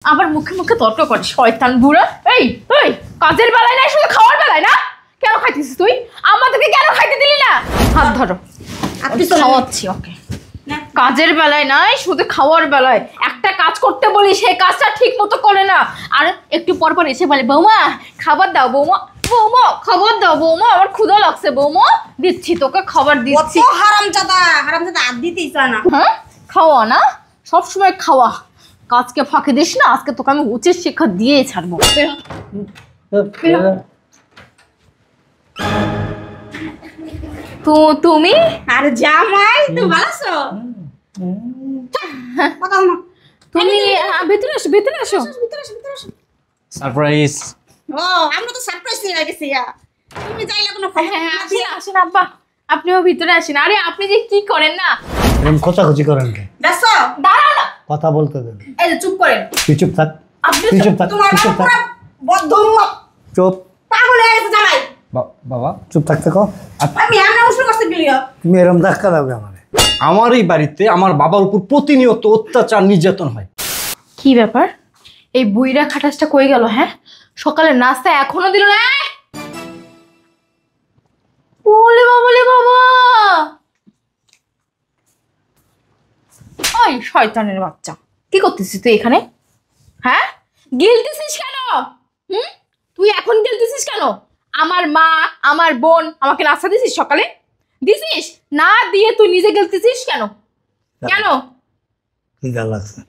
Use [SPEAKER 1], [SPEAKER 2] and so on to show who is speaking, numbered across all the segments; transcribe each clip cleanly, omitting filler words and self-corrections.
[SPEAKER 1] আবার মুখে মুখে তর্ক করে শয়তান বুড়া। এই এই কাজের বেলায় না, শুধু খাওয়ার বেলায় না? কেন খাইতেছিস তুই? আমাদেরকে কেন খাইতে দিলি না? হাত ধরো, আপনি তো খাওয়াচ্ছি ওকে। কাজের বেলায় নাই, শুধু খাওয়ার বেলায়। একটা কাজ করতে বলি সেই কাজটা ঠিক মতো করে না, আর একটু পর পর এসে বলে বৌমা খাবার দাও, বৌমা বৌমা খাবার দাও, বৌমা আমার ক্ষুধা লাগছে, বৌমা দিচ্ছি তোকে খাবার দিচ্ছি।
[SPEAKER 2] হারামজাদা হারামজাদা আর দিতেই চায় না।
[SPEAKER 1] হ্যাঁ খাওয়া না, সবসময় খাওয়া, কাজকে ফাঁকি দিস না। আজকে তোকে আমি উচিত শিক্ষা দিয়ে ছাড়বো। তো তুমি
[SPEAKER 2] আর জামাই তুমি ভালো আছো? কথা না
[SPEAKER 1] তুমি ভেতরে আসো, ভেতরে আসো।
[SPEAKER 2] ভিতরে আসো, ভিতরে আসো।
[SPEAKER 3] সারপ্রাইজ।
[SPEAKER 2] ও আমরা তো সারপ্রাইজ হয়ে গেছি। তুমি যাইলে কোনো খবর
[SPEAKER 1] হ্যাঁ আসেন আসেন আব্বা, আপনিও ভিতরে আসেন। আরে আপনি যে কি করেন না,
[SPEAKER 3] এরকম খোঁচাখুচি করেন কে?
[SPEAKER 2] দেখছো?
[SPEAKER 1] দাঁড়াও না,
[SPEAKER 3] কথা বলতে দেন।
[SPEAKER 1] এই যে চুপ করেন।
[SPEAKER 3] তুই চুপ থাক,
[SPEAKER 1] আপনি
[SPEAKER 3] তুই চুপ থাক,
[SPEAKER 2] তোমার
[SPEAKER 3] তুই চুপ থাক।
[SPEAKER 2] পুরো বদ্ধমত
[SPEAKER 3] চুপ।
[SPEAKER 2] পাগল হয়ে গেছে জামাই।
[SPEAKER 3] বাবা চুপ থাকতে কও।
[SPEAKER 2] আমি আমরা উসুল করতে গেলিও।
[SPEAKER 3] তুমি এরকম ধাক্কা দাও আমারে? আমার এই বাড়িতে আমার বাবার উপর প্রতিনিয়ত অত্যাচার নির্যাতন হয়।
[SPEAKER 1] কি ব্যাপার, এই বুইরা খাটাসটা কই গেল? হ্যাঁ সকালে নাস্তা এখনো দিল না। ওলে বাবা লে বাবা, ওই শয়তানের বাচ্চা, কি করতেছিস তুই এখানে? হ্যাঁ গিলতেছিস কেন? তুই এখন গিলতেছিস কেন? আমার মা আমার বোন আমাকে নাস্তা দিছিস সকালে? দিছিস না, দিয়ে তুই নিজে গিলতেছিস কেন? কেন
[SPEAKER 3] খিদা লাগছে।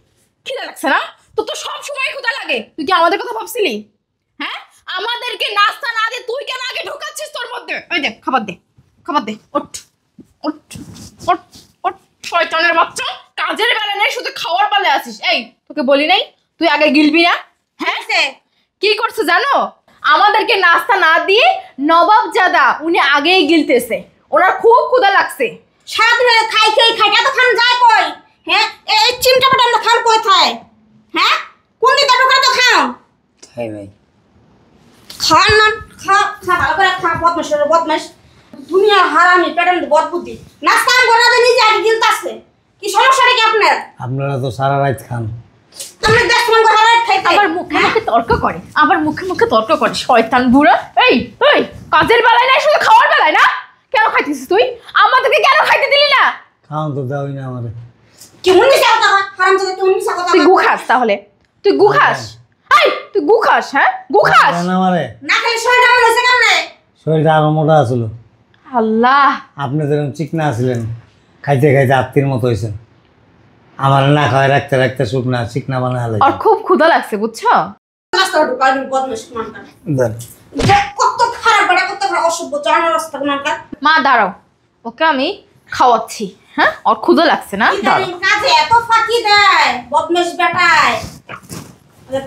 [SPEAKER 1] খিদা লাগছে না? তো তো সব সময় ক্ষুধা লাগে। তুই কি আমাদের কথা ভাবছিলি? হ্যাঁ আমাদেরকে নাস্তা না দিয়ে তুই কেন আগে ঢুকাচ্ছিস তোর মধ্যে? ওই দে খাবার দে, খাবার দে, ওঠ ওঠ ওঠ ওঠ। শয়তানের বাচ্চা, কাজের বেলা নেই, শুধু খাওয়ার বেলায় আসিস। এই তোকে বলি নাই তুই আগে গিলবি না? হ্যাঁ কি করছে জানো? আমাদেরকে নাস্তা না দিয়ে নবাবজাদা উনি আগেই গিলতেছে, ওনার খুব ক্ষুধা লাগছে।
[SPEAKER 2] সারাদিন খাই খাই খাই এত খান যায় কই? হ্যাঁ এই চিমটা পাটা আমরা খান কই খায়? হ্যাঁ কোন দিকে ঢোকা তো খাও?
[SPEAKER 3] খাই ভাই।
[SPEAKER 2] খান না খা খা ভালো করে খা। বদমাশ বদমাশ দুনিয়া হারামি পেটের বদবুদ্ধি। নাস্তা করে না নিজে আগে গিলতাছে। কি সমস্যাটা কি আপনার?
[SPEAKER 3] আপনারা তো সারা রাত খান।
[SPEAKER 2] আপনি দেখ মন করে হারাত খাইতে।
[SPEAKER 1] আবার মুখে মুখে তর্ক করে, আবার মুখে মুখে তর্ক করে শয়তান বুড়া। এই এই কাজের বেলায় না, শুধু খাওয়ার বেলায় না? কেন খাইতেছিস তুই? আমাদেরকে কেন খাইতে দিলি না?
[SPEAKER 3] খাওয়ান তো দেওয়াই না আমারে।
[SPEAKER 2] কি মুন্নি কথা হারামজাদা কি মুন্নি কথা?
[SPEAKER 1] তুই গু খাস তাহলে? তুই গু খাস? এই তুই গু খাস? হ্যাঁ গু খাস?
[SPEAKER 3] না আমারে
[SPEAKER 2] না খালি শরীরটা মনে হচ্ছে কেমনে?
[SPEAKER 3] শরীরটা আরো মোটা আছিল।
[SPEAKER 1] আল্লাহ,
[SPEAKER 3] আপনি যেরকম চিকনা আছিলেন, খাইতে খাইতে আত্মীর মতো হয়েছেন। আমার না খাওয়াই রাখতে রাখতে শুকনা চিকনা বানা হলে
[SPEAKER 1] আর খুব ক্ষুধা লাগছে বুঝছো?
[SPEAKER 2] নাস্তা ঢোকাই বদমাশ মানটা।
[SPEAKER 3] দেন।
[SPEAKER 2] কত খারাপ বড় কত খারাপ অসভ্য জানার রাস্তা কোনটা।
[SPEAKER 1] মা দাঁড়াও, ওকে আমি খাওয়াচ্ছি। হ্যাঁ ওর ক্ষুধা লাগছে না, দাঁড়াও।
[SPEAKER 2] কাজে এত ফাঁকি দেয় বদমাশ বেটায়।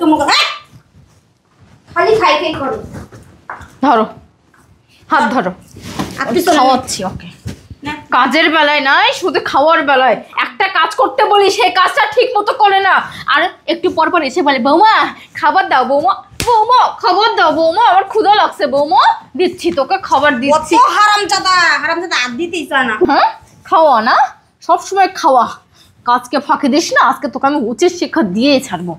[SPEAKER 2] তুমি খালি খাই খাই করো।
[SPEAKER 1] ধরো, হাত ধরো,
[SPEAKER 2] আপনি
[SPEAKER 1] খাওয়াচ্ছি ওকে। কাজের বেলায় নাই, শুধু খাওয়ার বেলায়। একটা কাজ করতে বলি সেই কাজটা ঠিক মতো করে না, আর একটু পর পর এসে বলে বৌমা খাবার দাও, বৌমা বৌমা খাবার দাও, বৌমা আমার ক্ষুধা লাগছে, বৌমা দিচ্ছি তোকে খাবার দিচ্ছি।
[SPEAKER 2] কত হারামজাদা হারামজাদা আর দিতেই চায় না।
[SPEAKER 1] হ্যাঁ খাওয়া না, সবসময় খাওয়া, কাজকে ফাঁকি দিস না। আজকে তোকে আমি উচিত শিক্ষা দিয়ে ছাড়বো।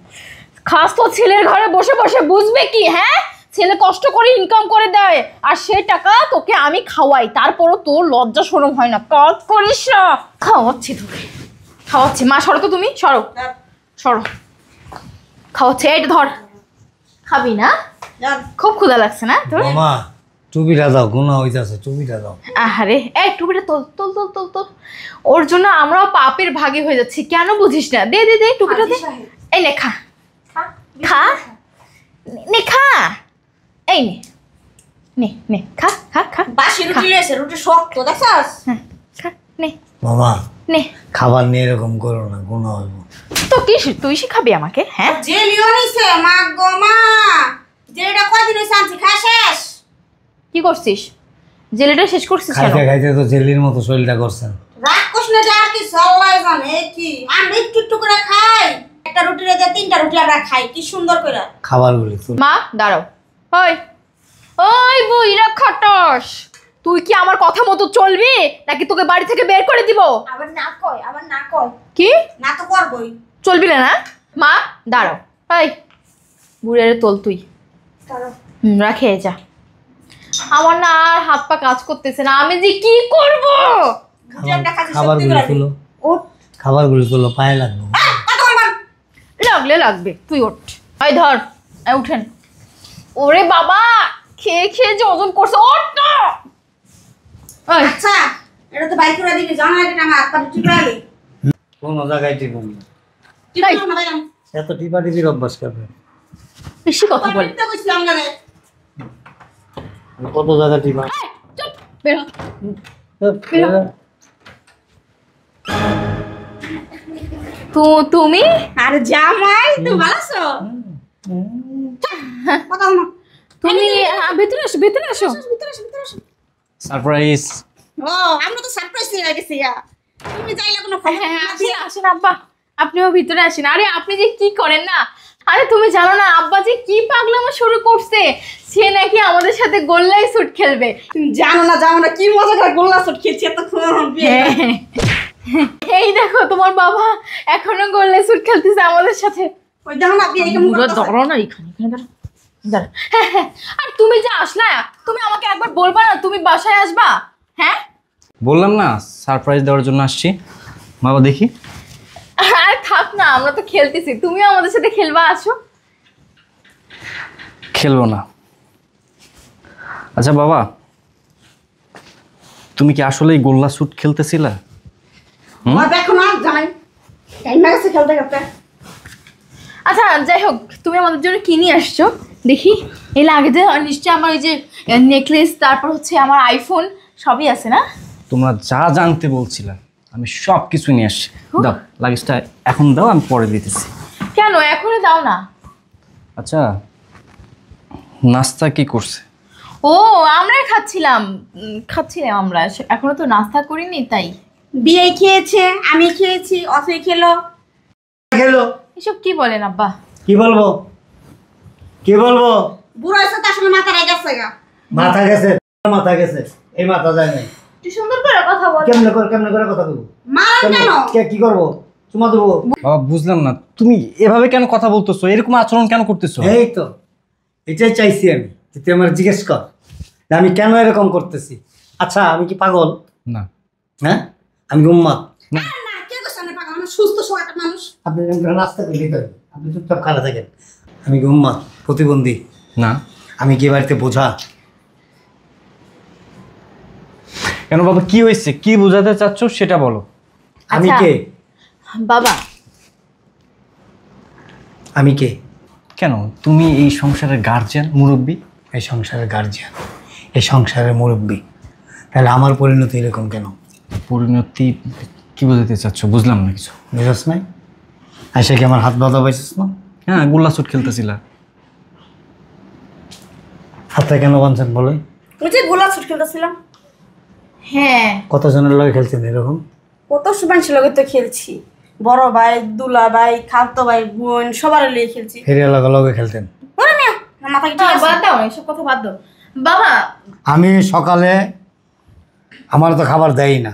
[SPEAKER 1] খাস তো ছেলের ঘরে বসে বসে, বুঝবে কি? হ্যাঁ ছেলে কষ্ট করে ইনকাম করে দেয়, আর সেই টাকা তোকে আমি খাওয়াই, তারপরও তোর লজ্জা শরম হয় না, কাজ করিস না। খাওয়াচ্ছি তোকে, খাওয়াচ্ছি। মা সরো তো, তুমি সরো সরো, খাওয়াচ্ছি। এইটা ধর, খাবি না? খুব ক্ষুধা লাগছে না তোর?
[SPEAKER 3] মামা টুপিটা দাও, গুণা হইতাছে, টুপিটা দাও।
[SPEAKER 1] আহারে এই টুপিটা তোল তোল তোল তোল তোল। ওর জন্য আমরাও পাপের ভাগী হয়ে যাচ্ছি, কেন বুঝিস না? দে দে দে টুপিটা দে। এই নে খা, খা নে খা, এই নে নে নে খা খা খা।
[SPEAKER 2] বাসি রুটি লয়েছে, রুটি শক্ত দেখছস?
[SPEAKER 1] হ্যাঁ খা নে
[SPEAKER 3] মামা
[SPEAKER 1] নে।
[SPEAKER 3] খাবার নিয়ে এরকম করো না, গুণা হইব।
[SPEAKER 1] তো কি তুই শিখাবি আমাকে? হ্যাঁ
[SPEAKER 2] যে লিও নিছে মা গো মা, যেটা কয়দিন হইছে আনছি খা শেষ।
[SPEAKER 1] কি করছিস? জেলেটা শেষ করছিস কেন?
[SPEAKER 3] খাইতে খাইতে তো জেলির মতো শরীরটা করছেন।
[SPEAKER 2] রাগ করিস না, যা কি আল্লাহ জানে। এ কি আমরা একটু একটু করে খাই, একটা রুটি রেখে তিনটা রুটি আমরা খাই কি সুন্দর করে।
[SPEAKER 3] খাবারগুলি তো
[SPEAKER 1] মা দাঁড়াও। ওই ওই বুইরা খাটাস, তুই কি আমার কথা মতো চলবি নাকি তোকে বাড়ি থেকে বের করে দিব?
[SPEAKER 2] আবার না কয়, আবার না কয়।
[SPEAKER 1] কি
[SPEAKER 2] না তো করবই।
[SPEAKER 1] চলবি না? না মা দাঁড়াও, এই বুড়ের তোল তুই। রাখে যা। আমার না আর হাত পা কাজ করতেছে না, আমি যে কি করব?
[SPEAKER 3] খাবারগুলো তুলো,
[SPEAKER 1] ওঠ।
[SPEAKER 3] খাবারগুলো তুলো, পায়ে লাগবে।
[SPEAKER 1] লাগলে লাগবে, তুই ওঠ। এই ধর, এই উঠেন। ওরে বাবা, খেয়ে খেয়ে যে ওজন করছে, ওঠ না। এই
[SPEAKER 2] আচ্ছা এটা তো বাইক করে দিবি, জানা এটা আমার হাত পা টিপালি
[SPEAKER 3] কোন জায়গায় টিপব?
[SPEAKER 2] টিপালি না ভাই।
[SPEAKER 3] এত টিপা টিপির অভ্যাস করবে?
[SPEAKER 1] বেশি কথা বল।
[SPEAKER 2] তো কইছিলাম না রে।
[SPEAKER 3] কত জায়গা টিপা?
[SPEAKER 1] চুপ, বের হ। তুমি
[SPEAKER 2] আরে জামাই তুমি ভালো আছো? কথা বল না।
[SPEAKER 1] তুমি ভেতরে আসো, ভেতরে আসো।
[SPEAKER 2] ভিতরে আসো, ভিতরে আসো।
[SPEAKER 4] সারপ্রাইজ।
[SPEAKER 2] ও আমরা তো সারপ্রাইজ হয়ে গেছি ইয়া। তুমি যাইলা কোনো খবর
[SPEAKER 1] হ্যাঁ,
[SPEAKER 2] না
[SPEAKER 1] আসেন
[SPEAKER 2] দিয়ে?
[SPEAKER 1] আসেন আব্বা, আপনিও ভিতরে আসেন। আরে আপনি যে কি করেন না, আরে তুমি জানো না আব্বা যে কি পাগলামো শুরু করছে, সে নাকি আমাদের সাথে গোল্লাই শুট খেলবে।
[SPEAKER 2] তুমি জানো না কি মজা করে গোল্লা শট খেয়েছি এতক্ষণ বিয়ে করে।
[SPEAKER 1] এই দেখো তোমার বাবা এখনো গোল্লাই শুট খেলতেছে আমাদের সাথে।
[SPEAKER 2] ওই দেখো না বিয়ে কেমন
[SPEAKER 1] পুরো
[SPEAKER 2] করতেছে।
[SPEAKER 1] ধরো না এখানে, এখানে ধরো। দাঁড়া। হ্যাঁ, হ্যাঁ। আর তুমি যে আসলা, তুমি আমাকে একবার বলবা না তুমি বাসায় আসবা? হ্যাঁ,
[SPEAKER 4] বললাম না সারপ্রাইজ দেওয়ার জন্য আসছি। বাবা দেখি।
[SPEAKER 1] আর থাক না, আমরা তো খেলতেছি, তুমিও আমাদের সাথে খেলবা, আসো।
[SPEAKER 4] খেলবো না। আচ্ছা বাবা, তুমি কি আসলেই গোল্লা শুট খেলতেছিলা?
[SPEAKER 2] ওই দেখো না জামাই টাইম না গেছে খেলতে খেলতে।
[SPEAKER 1] আচ্ছা যাই হোক, তুমি আমাদের জন্য কি নিয়ে আসছো দেখি? এই লাগে যে নিশ্চয়ই আমার এই যে নেকলেস, তারপর হচ্ছে আমার আইফোন সবই আছে না?
[SPEAKER 4] তোমরা যা জানতে বলছিলা আমি সব কিছু নিয়ে আসছি। দাও লাগেজটা এখন দাও, আমি পরে দিতেছি।
[SPEAKER 1] কেন এখনই দাও না?
[SPEAKER 4] আচ্ছা নাস্তা কি করছে?
[SPEAKER 1] ও আমরাই খাচ্ছিলাম আমরা, এখনো তো নাস্তা করিনি তাই।
[SPEAKER 2] বিয়ে খেয়েছে, আমি খেয়েছি, অফে খেলো।
[SPEAKER 3] খেলো?
[SPEAKER 1] এসব কি বলেন আব্বা?
[SPEAKER 3] কি বলবো, কি বলবো?
[SPEAKER 2] বুড়ো এসে তার সঙ্গে মাথা রেগে গেছে গা।
[SPEAKER 3] মাথা গেছে, মাথা গেছে, এই মাথা যায় নাই।
[SPEAKER 2] তুই সুন্দর করে কথা বল।
[SPEAKER 3] কেমনে করে কথা বলবো?
[SPEAKER 2] মারান কেন?
[SPEAKER 3] কি করবো? চুমা দেবো?
[SPEAKER 4] বাবা বুঝলাম না, তুমি এভাবে কেন কথা বলতেছো, এরকম আচরণ কেন করতেছো?
[SPEAKER 3] এই তো এটাই চাইছি আমি, তুই আমার জিজ্ঞেস কর যে আমি কেন এরকম করতেছি। আচ্ছা আমি কি পাগল?
[SPEAKER 4] না
[SPEAKER 3] হ্যাঁ, আমি উম্মাদ।
[SPEAKER 2] না কে কইছ না পাগল, আমি সুস্থ একটা মানুষ।
[SPEAKER 3] আপনি নাস্তা করে দিতে হবে, আপনি চুপচাপ খাড়া থাকেন। আমি কি উম্মাদ, প্রতিবন্ধী?
[SPEAKER 4] না।
[SPEAKER 3] আমি কি বাড়িতে বোঝা?
[SPEAKER 4] কেন বাবা, কি হয়েছে, কি বোঝাতে চাচ্ছ সেটা বলো।
[SPEAKER 3] আমি
[SPEAKER 1] আচ্ছা।
[SPEAKER 3] কে?
[SPEAKER 1] বাবা
[SPEAKER 3] আমি কে?
[SPEAKER 4] কেন তুমি এই সংসারের গার্জিয়ান, মুরব্বী।
[SPEAKER 3] এই সংসারের গার্জিয়ান, এই সংসারের মুরব্বী, তাহলে আমার পরিণতি এরকম কেন?
[SPEAKER 4] পরিণতি কি বোঝাতে চাচ্ছ, বুঝলাম না কিছু।
[SPEAKER 3] বুঝাস নাই? আইসা কি আমার হাত বাঁধা পাইছিস না?
[SPEAKER 4] হ্যাঁ গোল্লা শুট খেলতেছিলা।
[SPEAKER 3] হাতটা কেন বাঁধছেন বলে?
[SPEAKER 2] ওই যে গোলা ছুট খেলতেছিলাম।
[SPEAKER 1] হ্যাঁ,
[SPEAKER 3] কতজনের লগে খেলছেন এরকম?
[SPEAKER 2] কত সুবাংশ লগে তো খেলছি, বড় ভাই, দুলা ভাই, খালতো ভাই, বোন সবার লগে খেলছি।
[SPEAKER 3] ফেরিয়া লগে লগে খেলতেন?
[SPEAKER 2] ওরে মিয়া আমার মাথা কি ঠিক আছে?
[SPEAKER 1] বাদ দাও এসব কথা, বাদ দাও বাবা।
[SPEAKER 3] আমি সকালে আমার তো খাবার দেয়ই না,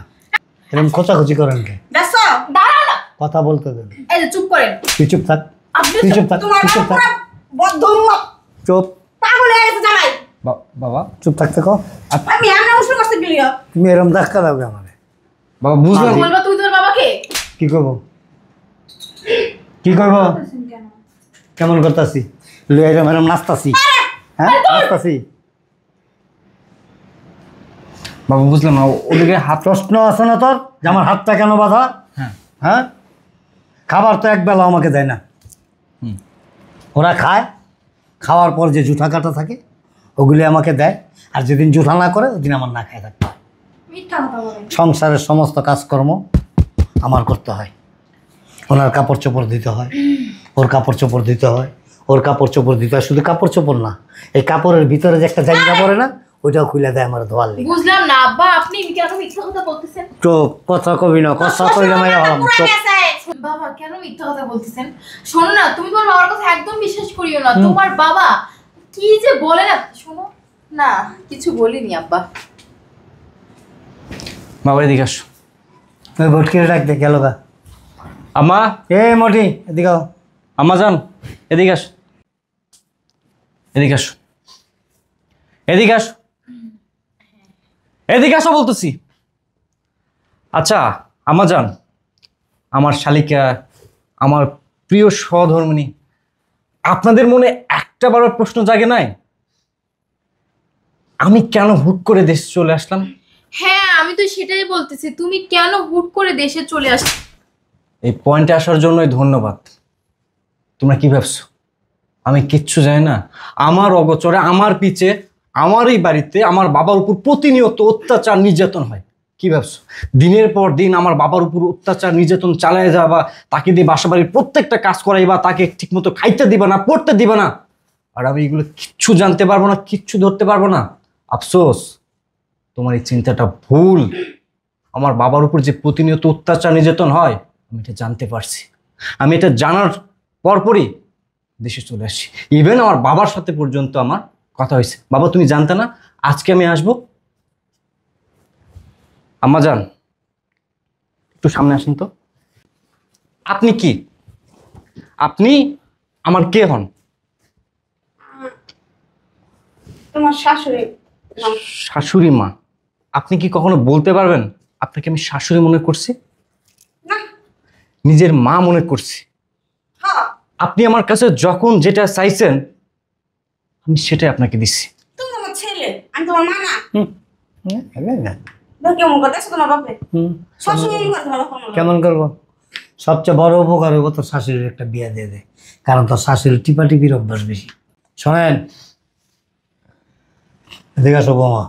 [SPEAKER 3] এরকম খোঁচাখুচি করেন কে?
[SPEAKER 2] দেখছ
[SPEAKER 1] দাঁড়াও না,
[SPEAKER 3] কথা বলতে দেন।
[SPEAKER 1] এই যে চুপ করেন
[SPEAKER 3] তুই চুপ থাক,
[SPEAKER 1] আপনি।
[SPEAKER 3] তুই চুপ থাক,
[SPEAKER 2] তোমার
[SPEAKER 3] তুই চুপ থাক,
[SPEAKER 2] পুরো বদ্ধ উন্মত
[SPEAKER 3] চুপ,
[SPEAKER 2] পাগল হয়ে গেছে জামাই।
[SPEAKER 4] বাবা
[SPEAKER 3] চুপ থাকতে কো।
[SPEAKER 2] আমি আমরা উষ্ণ করতে বিলিও।
[SPEAKER 3] তুমি এরকম ধাক্কা দাও আমার?
[SPEAKER 4] বাবা বুঝলাম।
[SPEAKER 1] বলবা তুই তোর বাবাকে?
[SPEAKER 3] কি করবো, কি করবো? কেমন করতেছি? এরম এরম নাচতাছি? হ্যাঁ নাচতাছি?
[SPEAKER 4] বাবা বুঝলাম না, ওদিকে হাত।
[SPEAKER 3] প্রশ্ন আছে না তোর যে আমার হাতটা কেন বাঁধা?
[SPEAKER 4] হ্যাঁ
[SPEAKER 3] হ্যাঁ, খাবার তো একবেলা আমাকে দেয় না।
[SPEAKER 4] হুম।
[SPEAKER 3] ওরা খায়, খাওয়ার পর যে জুঠা কাটা থাকে ওগুলি আমাকে দেয়, আর যেদিন জুঠা না করে ওদিন আমার না খায় থাকতে হয়।
[SPEAKER 2] মিথ্যা কথা বলে।
[SPEAKER 3] সংসারের সমস্ত কাজকর্ম আমার করতে হয়। ওনার কাপড় চোপড় দিতে হয়, ওর কাপড় চোপড় দিতে হয়, ওর কাপড় চোপড় দিতে হয়। শুধু কাপড় চোপড় না, এই কাপড়ের ভিতরে যে একটা জায়গা পড়ে না, ওইটাও খুলে দেয় আমার ধোয়ার লেগে।
[SPEAKER 1] বুঝলাম না আব্বা, আপনি কেন মিথ্যা কথা বলতেছেন?
[SPEAKER 3] চোপ, কথা কবি না, কথা কইলে মাইরা হলাম।
[SPEAKER 2] পুরা
[SPEAKER 3] চোপ।
[SPEAKER 2] গেছে।
[SPEAKER 1] বাবা কেন মিথ্যা কথা বলতেছেন? শোনো না, তুমি তোমার বাবার কথা একদম বিশ্বাস করিও না। তোমার বাবা কি যে বলে না, শোনো না, কিছু বলিনি আব্বা।
[SPEAKER 4] বাবা এদিকে আসো।
[SPEAKER 3] ওই ভটকিরে ডাক দে, গেল গা।
[SPEAKER 4] আমা,
[SPEAKER 3] এ মটি এদিকে আও।
[SPEAKER 4] আমা যান। এদিকে আস, এদিকে আস, এদিকে আস, এদিকে আসো বলতেছি। আচ্ছা আমাজান, আমার শালিকা, আমার প্রিয় সহধর্মিণী, আপনাদের মনে একটা বারবার প্রশ্ন জাগে নাই আমি কেন হুট করে দেশে চলে আসলাম?
[SPEAKER 1] হ্যাঁ, আমি তো সেটাই বলতেছি, তুমি কেন হুট করে দেশে চলে আসছো?
[SPEAKER 4] এই পয়েন্টে আসার জন্যই ধন্যবাদ। তোমরা কি ভাবছো আমি কিচ্ছু জানি না? আমার অগোচরে, আমার পিছে, আমার এই বাড়িতে আমার বাবার উপর প্রতিনিয়ত অত্যাচার নির্যাতন হয়। কি ভাবছো দিনের পর দিন আমার বাবার উপর অত্যাচার নির্যাতন চালায় যাবা, তাকে দিয়ে বাসা বাড়ির প্রত্যেকটা কাজ করাইবা, তাকে ঠিকমতো খাইতে দিবা না, পড়তে দিবা না, আর আমি এগুলো কিচ্ছু জানতে পারবো না, কিচ্ছু ধরতে পারবো না? আফসোস, তোমার এই চিন্তাটা ভুল। আমার বাবার উপর যে প্রতিনিয়ত অত্যাচার নির্যাতন হয় আমি এটা জানতে পারছি। আমি এটা জানার পরপরই দেশে চলে আসি। ইভেন আমার বাবার সাথে পর্যন্ত আমার কথা হয়েছে, বাবা তুমি জানতে না আজকে আমি আসবো? আম্মা যান একটু সামনে আসেন তো। আপনি কি, আপনি আমার কে হন?
[SPEAKER 2] তোমার শাশুড়ি।
[SPEAKER 4] শাশুড়ি মা? আপনি কি কখনো বলতে পারবেন আপনাকে আমি শাশুড়ি মনে করছি?
[SPEAKER 2] না।
[SPEAKER 4] নিজের মা মনে করছি।
[SPEAKER 2] হ্যাঁ,
[SPEAKER 4] আপনি আমার কাছে যখন যেটা চাইছেন আমি সেটাই আপনাকে দিচ্ছি।
[SPEAKER 2] তুমি আমার ছেলে, আমি তোমার মা না।
[SPEAKER 3] না
[SPEAKER 2] কেমন করতেছো তোমার বাপে? সবসময় মনে করে তোমার বাবা মনে করে।
[SPEAKER 3] কেমন করবো? সবচেয়ে বড় উপকার হইব তোর শাশুড়ির একটা বিয়ে দিয়ে দে, কারণ তোর শাশুড়ির টিপাটিপির অভ্যাস বেশি। শোনেন, এদিকে আসো বৌমা।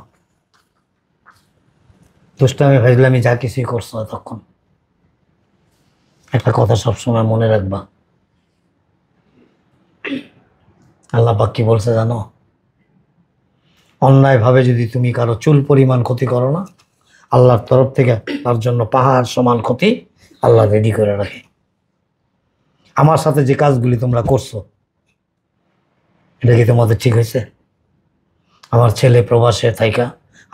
[SPEAKER 3] দুষ্টামি ভাজলামি যা কিছুই করছো তখন, একটা কথা সবসময় মনে রাখবা। আল্লাহ পাক কি বলছে জানো? অন্যায়ভাবে যদি তুমি কারো চুল পরিমাণ ক্ষতি করো না, আল্লাহর তরফ থেকে তার জন্য পাহাড় সমান ক্ষতি আল্লাহ রেডি করে রাখে। আমার সাথে যে কাজগুলি তোমরা করছো এটা কি তোমাদের ঠিক হয়েছে? আমার ছেলে প্রবাসে থাইকা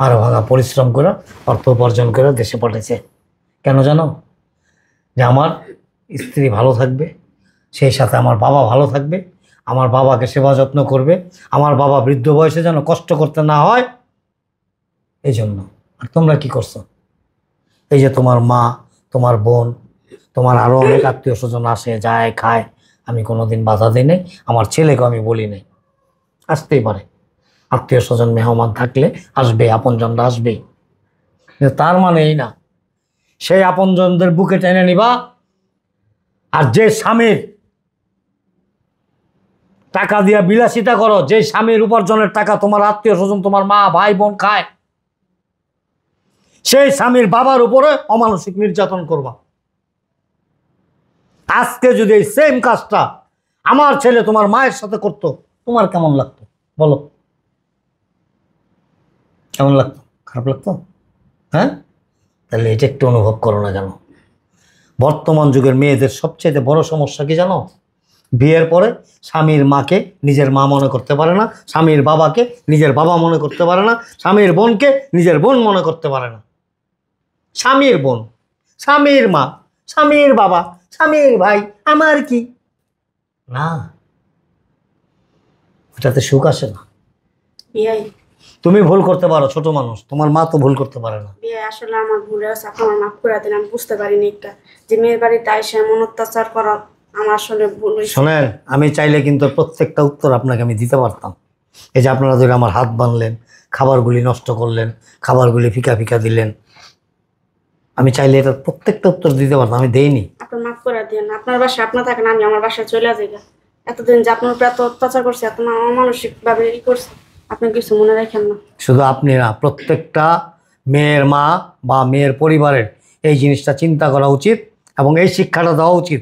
[SPEAKER 3] আরো ভাঙা পরিশ্রম করে অর্থ উপার্জন করে দেশে পাঠাইছে। কেন জানো? যে আমার স্ত্রী ভালো থাকবে, সেই সাথে আমার বাবা ভালো থাকবে, আমার বাবাকে সেবা যত্ন করবে, আমার বাবা বৃদ্ধ বয়সে যেন কষ্ট করতে না হয়, এই জন্য। আর তোমরা কি করছো? এই যে তোমার মা, তোমার বোন, তোমার আরো অনেক আত্মীয় স্বজন আসে যায় খায়, আমি কোনোদিন বাধা দিই নাই, আমার ছেলেকে আমি বলি নাই। আসতেই পারে, আত্মীয় স্বজন মেহমান থাকলে আসবে, আপনজনরা আসবেই, কিন্তু তার মানে এই না সেই আপনজনদের বুকে টেনে নিবা। আর যে স্বামীর টাকা দিয়া বিলাসিতা করো, যে স্বামীর উপার্জনের টাকা তোমার আত্মীয় স্বজন, তোমার মা ভাই বোন খায়, সেই স্বামীর বাবার উপরে অমানসিক নির্যাতন করবা। আজকে যদি এই সেম কাজটা আমার ছেলে তোমার মায়ের সাথে করতো, তোমার কেমন লাগতো বলো? কেমন লাগতো? খারাপ লাগতো? হ্যাঁ? তাহলে এটা একটু অনুভব করো না কেন? বর্তমান যুগের মেয়েদের সবচেয়ে বড় সমস্যা কি জানো? বিয়ের পরে স্বামীর মাকে নিজের মা মনে করতে পারে না, স্বামীর বাবাকে নিজের বাবা মনে করতে পারে না, স্বামীর বোনকে নিজের বোন মনে করতে পারে না। স্বামীর বোন, স্বামীর মা, স্বামীর বাবা, স্বামীর ভাই, আমার কি না, ওটাতে সুখ আসে না।
[SPEAKER 2] বিয়াই,
[SPEAKER 3] তুমি ভুল করতে পারো, ছোট মানুষ, তোমার মা তো ভুল করতে পারে না।
[SPEAKER 2] বিয়াই আসলে আমার ভুল হয়েছে, আপনি আমার মাফ করে দিন। আমি বুঝতে পারিনি একটা যে মেয়ের বাড়িতে আইসে এমন অত্যাচার করা আমার আসলে ভুল হয়েছে।
[SPEAKER 3] শোনেন, আমি চাইলে কিন্তু প্রত্যেকটা উত্তর আপনাকে আমি দিতে পারতাম। এই যে আপনারা ধরে আমার হাত বাঁধলেন, খাবারগুলি নষ্ট করলেন, খাবারগুলি ফিকা ফিকা দিলেন, আমি চাইলে এটা প্রত্যেকটা উত্তর দিতে পারতাম, আমি দেইনি।
[SPEAKER 2] আপনি মাফ করে দিন। আপনার বাসায় আপনার থাকেন, আমি আমার বাসায় চলে যাই। এতদিন যে আপনার উপর এত অত্যাচার করছে, এত মানসিক ভাবে ই করছে, আপনি কিছু মনে রাখেন না।
[SPEAKER 3] শুধু আপনি না, প্রত্যেকটা মেয়ের মা বা মেয়ের পরিবারের এই জিনিসটা চিন্তা করা উচিত এবং এই শিক্ষাটা দেওয়া উচিত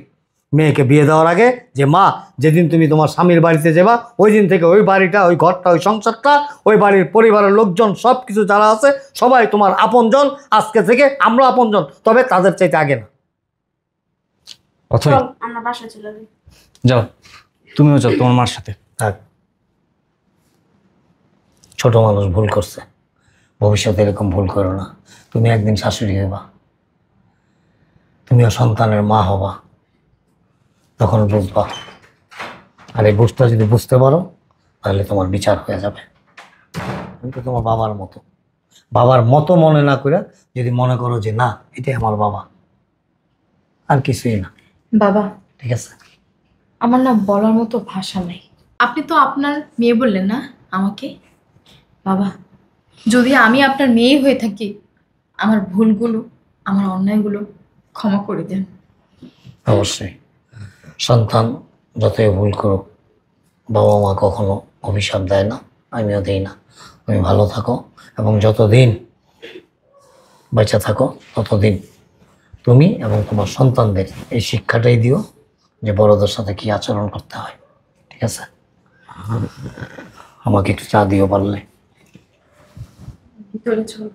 [SPEAKER 3] মেয়েকে বিয়ে দেওয়ার আগে, যে মা যেদিন তুমি তোমার স্বামীর বাড়িতে যাবা ওই দিন থেকে ওই বাড়িটা, ওই ঘরটা, ওই সংসারটা, ওই বাড়ির পরিবারের লোকজন সব কিছু যারা আছে সবাই তোমার আপনজন। আজকে থেকে আমরা আপনজন, তবে তাদের চাইতে আগে না।
[SPEAKER 4] অথই
[SPEAKER 2] চল, আমরা বাসায় চলে যাই।
[SPEAKER 4] যাও, তুমিও যাও তোমার মার সাথে।
[SPEAKER 3] থাক, ছোট মানুষ ভুল করছে, ভবিষ্যতে এরকম ভুল করো না। তুমি একদিন শাশুড়ি হবা, তুমিও সন্তানের মা হবা, তখন বুঝবা আর এই বুঝটা যদি বুঝতে পারো তাহলে তোমার বিচার হয়ে যাবে। আমি তো তোমার বাবার মতো মনে না করে যদি মনে করো যে না এটাই আমার বাবা, আর কিছুই না,
[SPEAKER 1] বাবা,
[SPEAKER 3] ঠিক আছে?
[SPEAKER 1] আমার না বলার মতো ভাষা নাই। আপনি তো আপনার মেয়ে বললেন না আমাকে? বাবা, যদি আমি আপনার মেয়ে হয়ে থাকি, আমার ভুলগুলো, আমার অন্যায়গুলো ক্ষমা করে দেন।
[SPEAKER 3] অবশ্যই। সন্তান যতই ভুল করুক, বাবা মা কখনো অভিশাপ দেয় না, আমিও দিই না। তুমি ভালো থাকো এবং যতদিন বেঁচে থাকো ততদিন তুমি এবং তোমার সন্তানদের এই শিক্ষাটাই দিও যে বড়দের সাথে কি আচরণ করতে হয়, ঠিক আছে? আমাকে একটু চা দিও পারলে।
[SPEAKER 1] ভিতরে চলো।